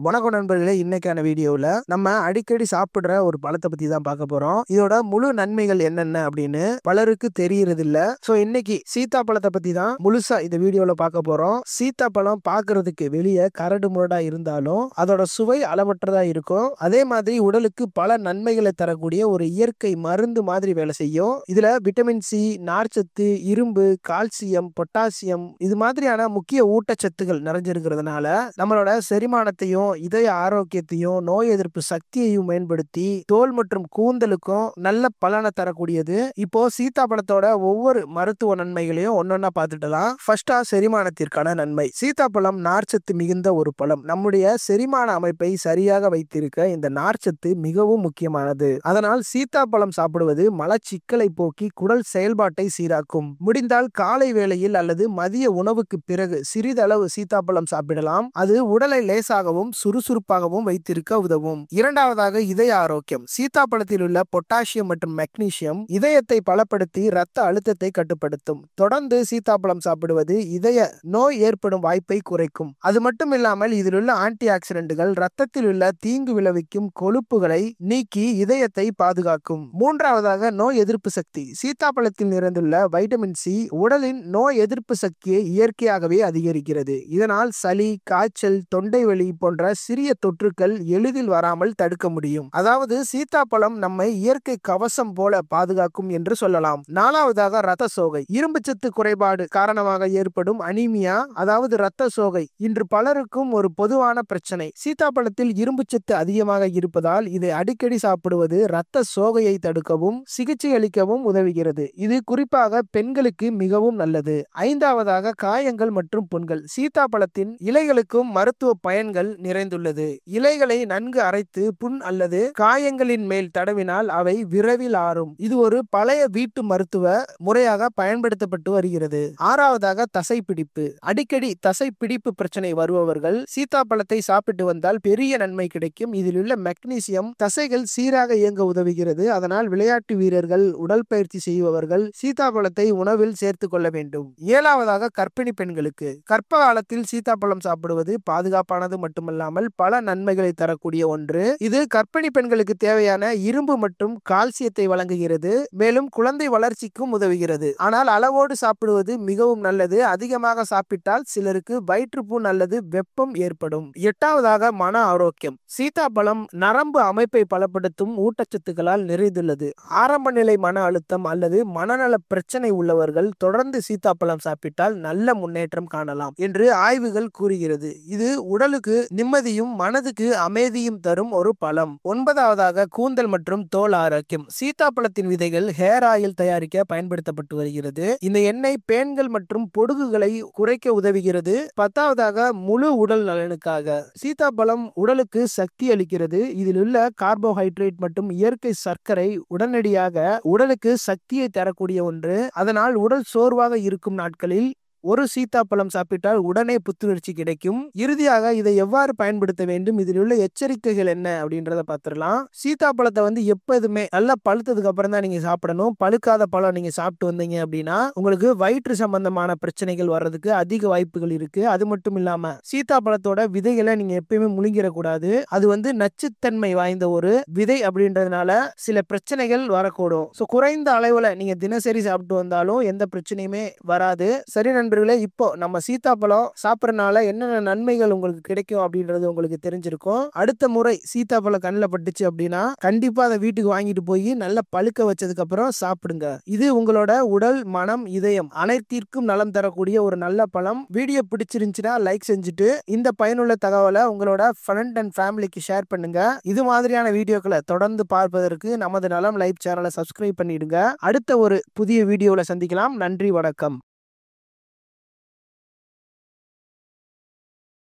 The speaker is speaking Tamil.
வணக்கம் நண்பர்களே, இன்னைக்கான வீடியோவில் நம்ம அடிக்கடி சாப்பிடுற ஒரு பழத்தை பத்தி தான் பார்க்க போறோம். இதோட முழு நன்மைகள் என்னென்ன அப்படின்னு பலருக்கு தெரியறது இல்ல. ஸோ இன்னைக்கு சீத்தாப்பழத்தை பத்தி தான் முழுசா இந்த வீடியோவில் பார்க்க போறோம். சீத்தாப்பழம் பார்க்கறதுக்கு வெளியே கரடு முரடா இருந்தாலும் அதோட சுவை அளவற்றதா இருக்கும். அதே மாதிரி உடலுக்கு பல நன்மைகளை தரக்கூடிய ஒரு இயற்கை மருந்து மாதிரி வேலை செய்யும். இதுல விட்டமின் சி, நார்ச்சத்து, இரும்பு, கால்சியம், பொட்டாசியம் இது மாதிரியான முக்கிய ஊட்டச்சத்துக்கள் நிறைஞ்சிருக்கிறதுனால நம்மளோட செரிமானத்தையும் இதய ஆரோக்கியத்தையும் நோய் எதிர்ப்பு சக்தியையும் மேம்படுத்தி தோல் மற்றும் கூந்தலுக்கும் நல்ல பலனை தரக்கூடியது. இப்போ சீத்தாப்பழத்தோட ஒவ்வொரு மருத்துவ நன்மைகளையும் ஒன்னொன்னா பார்த்துட்டலாம். ஃபர்ஸ்டா செரிமானத்திற்கான நன்மை. சீத்தாப்பழம் நார்ச்சத்து மிகுந்த ஒரு பழம். நம்முடைய செரிமான அமைப்பை சரியாக வைத்திருக்க இந்த நார்ச்சத்து மிகவும் முக்கியமானது. அதனால் சீத்தாப்பழம் சாப்பிடுவது மலச்சிக்கலை போக்கி குடல் செயல்பாட்டை சீராக்கும். முடிந்தால் காலை வேளையில் அல்லது மதிய உணவுக்கு பிறகு சிறிதளவு சீத்தாப்பழம் சாப்பிடலாம். அது உடலை லேசாகவும் சுறுசுறுப்பாகவும் வைத்திருக்க உதவும். இரண்டாவதாக இதய ஆரோக்கியம். சீத்தாப்பழத்தில் உள்ள பொட்டாசியம் மற்றும் மெக்னீசியம் இதயத்தை பலப்படுத்தி இரத்த அழுத்தத்தை கட்டுப்படுத்தும். தொடர்ந்து சீத்தாப்பழம் சாப்பிடுவது இதய நோய் ஏற்படும் வாய்ப்பை குறைக்கும். அது மட்டும் இல்லாமல் இதில் உள்ள ஆன்டி ஆக்சிடென்ட்கள் இரத்தத்தில் உள்ள தீங்கு விளைவிக்கும் கொழுப்புகளை நீக்கி இதயத்தை பாதுகாக்கும். மூன்றாவதாக நோய் எதிர்ப்பு சக்தி. சீத்தாப்பழத்தில் நிறைந்துள்ள வைட்டமின் சி உடலின் நோய் எதிர்ப்பு சக்தியை இயற்கையாகவே அதிகரிக்கிறது. இதனால் சளி, காய்ச்சல், தொண்டை வலி போன்ற சிறிய தொற்றுக்கள் எளிதில் வராமல் தடுக்க முடியும். அதாவது சீத்தாப்பழம் நம்மை இயற்கை கவசம் போல பாதுகாக்கும் என்று சொல்லலாம். நாலாவதாக இரத்த சோகை. இரும்புச்சத்து குறைபாடு காரணமாக ஏற்படும் அனீமியா, அதாவது இரத்த சோகை இன்று பலருக்கும் ஒரு பொதுவான பிரச்சனை. சீத்தாப்பழத்தில் இரும்புச்சத்து அதிகமாக இருப்பதால் இதை அடிக்கடி சாப்பிடுவது இரத்த சோகையை தடுக்கவும் சிகிச்சை அளிக்கவும் உதவுகிறது. இது குறிப்பாக பெண்களுக்கு மிகவும் நல்லது. ஐந்தாவதாக காயங்கள் மற்றும் புண்கள். சீத்தாப்பழத்தின் இலைகளுக்கும் மருத்துவ பயன்கள் நிறைந்துள்ளது. இலைகளை நன்கு அரைத்து புண் அல்லது காயங்களின் மேல் தடவினால் அவை விரைவில் ஆறும். இது ஒரு பழைய வீட்டு மருத்துவ முறையாக பயன்படுத்தப்பட்டு வருகிறது. ஆறாவதாக தசைப்பிடிப்பு. அடிக்கடி தசைப்பிடிப்பு பிரச்சனை வருபவர்கள் சீத்தாப்பழத்தை சாப்பிட்டு வந்தால் பெரிய நன்மை கிடைக்கும். இதில் உள்ள மெக்னீசியம் தசைகள் சீராக இயங்க உதவுகிறது. அதனால் விளையாட்டு வீரர்கள், உடற்பயிற்சி செய்பவர்கள் சீத்தாப்பழத்தை உணவில் சேர்த்துக் கொள்ள வேண்டும். ஏழாவதாக கர்ப்பிணி பெண்களுக்கு. கர்ப்ப காலத்தில் சீத்தாப்பழம் சாப்பிடுவது பாதுகாப்பானது மட்டுமல்லாமல் பல நன்மைகளை தரக்கூடிய ஒன்று. இது கர்ப்பிணி பெண்களுக்கு தேவையான இரும்பு மற்றும் கால்சியத்தை வழங்குகிறது. மேலும் குழந்தை வளர்ச்சிக்கும் உதவுகிறது. ஆனால் அளவோடு சாப்பிடுவது மிகவும் நல்லது. அதிகமாக சாப்பிட்டால் சிலருக்கு வயிற்றுப்புண் அல்லது வெப்பம் ஏற்படும். எட்டாவதாக மன ஆரோக்கியம். சீத்தாப்பழம் நரம்பு அமைப்பை பலப்படுத்தும் ஊட்டச்சத்துக்களால் நிறைந்துள்ளது. ஆரம்ப நிலை மன அழுத்தம் அல்லது மனநல பிரச்சனை உள்ளவர்கள் தொடர்ந்து சீத்தாப்பழம் சாப்பிட்டால் நல்ல முன்னேற்றம் காணலாம் என்று ஆய்வுகள் கூறுகிறது. இது உடலுக்கு நிம்மதியும் மனதுக்கு அமைதியும் தரும் ஒரு பழம். ஒன்பதாவதாக கூந்தல் மற்றும் தோல் ஆரோக்கியம். சீத்தாப்பழத்தின் விதைகள் ஹேர் ஆயில் தயாரிக்க பயன்படுத்தப்பட்டு வருகிறது. இந்த எண்ணெய் பேன்கள் மற்றும் பொடுகுகளை குறைக்க உதவுகிறது. பத்தாவதாக முழு உடல் நலனுக்காக. சீத்தாப்பழம் உடலுக்கு சக்தி அளிக்கிறது. இதில் உள்ள கார்போஹைட்ரேட் மற்றும் இயற்கை சர்க்கரை உடனடியாக உடலுக்கு சக்தியை தரக்கூடிய ஒன்று. அதனால் உடல் சோர்வாக இருக்கும் நாட்களில் ஒரு சீத்தாப்பழம் சாப்பிட்டால் உடனே புத்துணர்ச்சி கிடைக்கும். இறுதியாக இதை எவ்வாறு பயன்படுத்த வேண்டும், இதில் உள்ள எச்சரிக்கைகள் என்ன அப்படின்றத பார்த்துடலாம். சீத்தாப்பழத்தை எப்போதுமே நல்லா பழுத்ததுக்கு அப்புறம் தான் நீங்க சாப்பிடணும். பழுக்காத பழம் நீங்க சாப்பிட்டு வந்தீங்க அப்படின்னா உங்களுக்கு வயிற்று சம்பந்தமான பிரச்சனைகள் வர்றதுக்கு அதிக வாய்ப்புகள் இருக்கு. அது மட்டும் இல்லாம சீத்தாப்பழத்தோட விதைகளை நீங்க எப்பயுமே முழுங்கிடக்கூடாது. அது நச்சுத்தன்மை வாய்ந்த ஒரு விதை அப்படின்றதுனால சில பிரச்சனைகள் வரக்கூடும். குறைந்த அளவுல நீங்க தினசரி சாப்பிட்டு வந்தாலும் எந்த பிரச்சனையுமே வராது. சரி நண்பர்களே, இப்போ நம்ம சீத்தாப்பழம் சாப்பிடறதுனால என்னென்ன நன்மைகள் உங்களுக்கு கிடைக்கும் அப்படின்றது உங்களுக்கு தெரிஞ்சிருக்கும். அடுத்த முறை சீத்தாப்பழம் கண்ணில் பட்டுச்சு அப்படின்னா கண்டிப்பா அதை வீட்டுக்கு வாங்கிட்டு போய் நல்லா பழுக்க வச்சதுக்கு அப்புறம் சாப்பிடுங்க. இது உங்களோட உடல், மனம், இதயம் அனைத்திற்கும் நலம் தரக்கூடிய ஒரு நல்ல பழம். வீடியோ பிடிச்சிருந்துச்சுன்னா லைக் செஞ்சுட்டு இந்த பயனுள்ள தகவலை உங்களோட ஃப்ரெண்ட் அண்ட் ஃபேமிலிக்கு ஷேர் பண்ணுங்க. இது மாதிரியான வீடியோக்களை தொடர்ந்து பார்ப்பதற்கு நமது நலம் லைவ் சேனலை சப்ஸ்கிரைப் பண்ணிடுங்க. அடுத்த ஒரு புதிய வீடியோவில் சந்திக்கலாம். நன்றி, வணக்கம்.